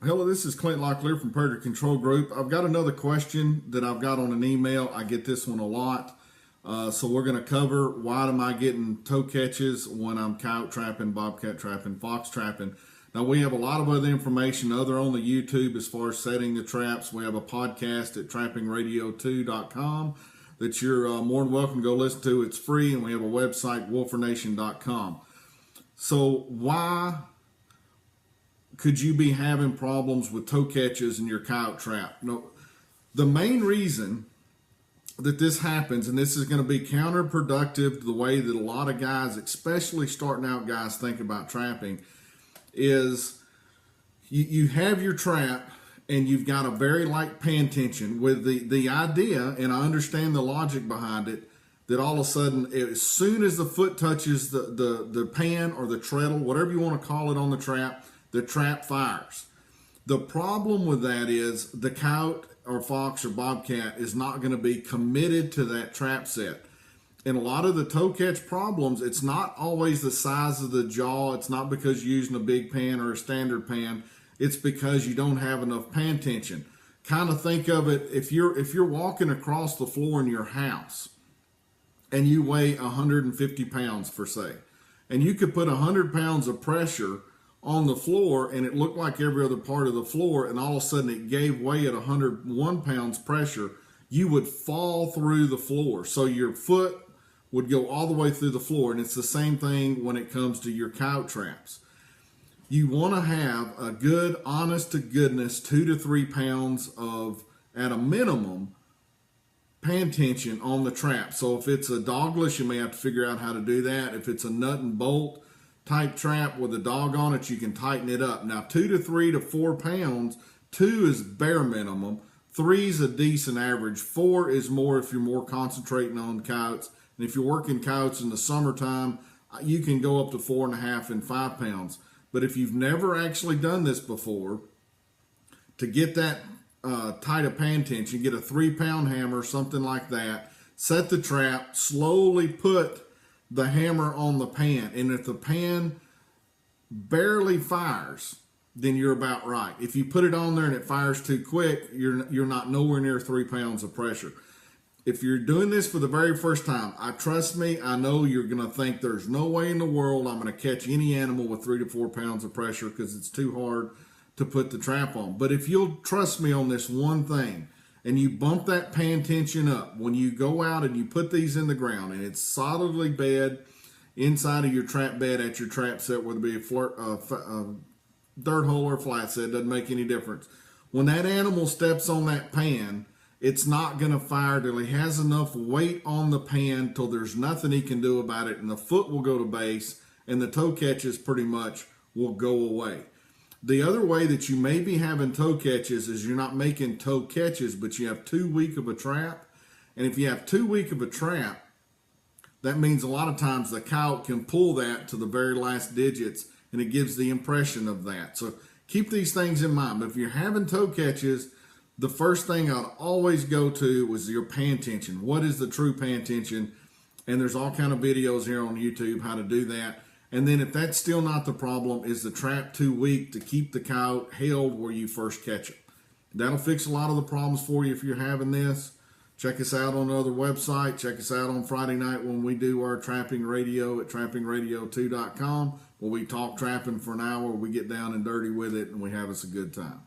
Hello, this is Clint Locklear from Predator Control Group. I've got another question that I've got on an email. I get this one a lot. So we're going to cover why am I getting toe catches when I'm coyote trapping, bobcat trapping, fox trapping. Now we have a lot of other information other on the YouTube as far as setting the traps. We have a podcast at trappingradio2.com that you're more than welcome to go listen to. It's free, and we have a website, wolfernation.com. So why could you be having problems with toe catches in your coyote trap? No, the main reason that this happens, and this is going to be counterproductive to the way that a lot of guys, especially starting out guys, think about trapping, is you have your trap and you've got a very light pan tension with the idea, and I understand the logic behind it, that all of a sudden, as soon as the foot touches the pan or the treadle, whatever you want to call it on the trap fires. The problem with that is the coyote or fox or bobcat is not going to be committed to that trap set. And a lot of the toe catch problems, it's not always the size of the jaw. It's not because you're using a big pan or a standard pan. It's because you don't have enough pan tension. Kind of think of it, if you're walking across the floor in your house and you weigh 150 pounds for say, and you could put 100 pounds of pressure on the floor and it looked like every other part of the floor, and all of a sudden it gave way at 101 pounds pressure, you would fall through the floor. So your foot would go all the way through the floor. And it's the same thing when it comes to your coyote traps. You want to have a good, honest to goodness, 2 to 3 pounds of, at a minimum, pan tension on the trap. So if it's a dogless, you may have to figure out how to do that. If it's a nut and bolt type trap with a dog on it, you can tighten it up. Now 2 to 3 to 4 pounds, 2 is bare minimum, 3 is a decent average, 4 is more if you're more concentrating on coyotes. And if you're working coyotes in the summertime, you can go up to 4.5 and 5 pounds. But if you've never actually done this before, to get that tight of pan tension, get a 3-pound hammer, something like that, set the trap, slowly put the hammer on the pan, and if the pan barely fires, then you're about right. If you put it on there and it fires too quick, you're not nowhere near 3 pounds of pressure. If you're doing this for the very first time, trust me, I know you're going to think there's no way in the world I'm going to catch any animal with 3 to 4 pounds of pressure because it's too hard to put the trap on. But if you'll trust me on this one thing, and you bump that pan tension up when you go out and you put these in the ground and it's solidly bed inside of your trap bed at your trap set, whether it be a dirt hole or flat set, doesn't make any difference. When that animal steps on that pan, it's not going to fire till he has enough weight on the pan till there's nothing he can do about it, and the foot will go to base and the toe catches pretty much will go away. The other way that you may be having toe catches is you're not making toe catches, but you have too weak of a trap. And if you have too weak of a trap, that means a lot of times the coyote can pull that to the very last digits, and it gives the impression of that. So keep these things in mind. But if you're having toe catches, the first thing I'd always go to was your pan tension. What is the true pan tension? And there's all kind of videos here on YouTube how to do that. And then if that's still not the problem, is the trap too weak to keep the coyote held where you first catch it? That'll fix a lot of the problems for you if you're having this. Check us out on another website. Check us out on Friday night when we do our trapping radio at trappingradio2.com, where we talk trapping for an hour. We get down and dirty with it, and we have us a good time.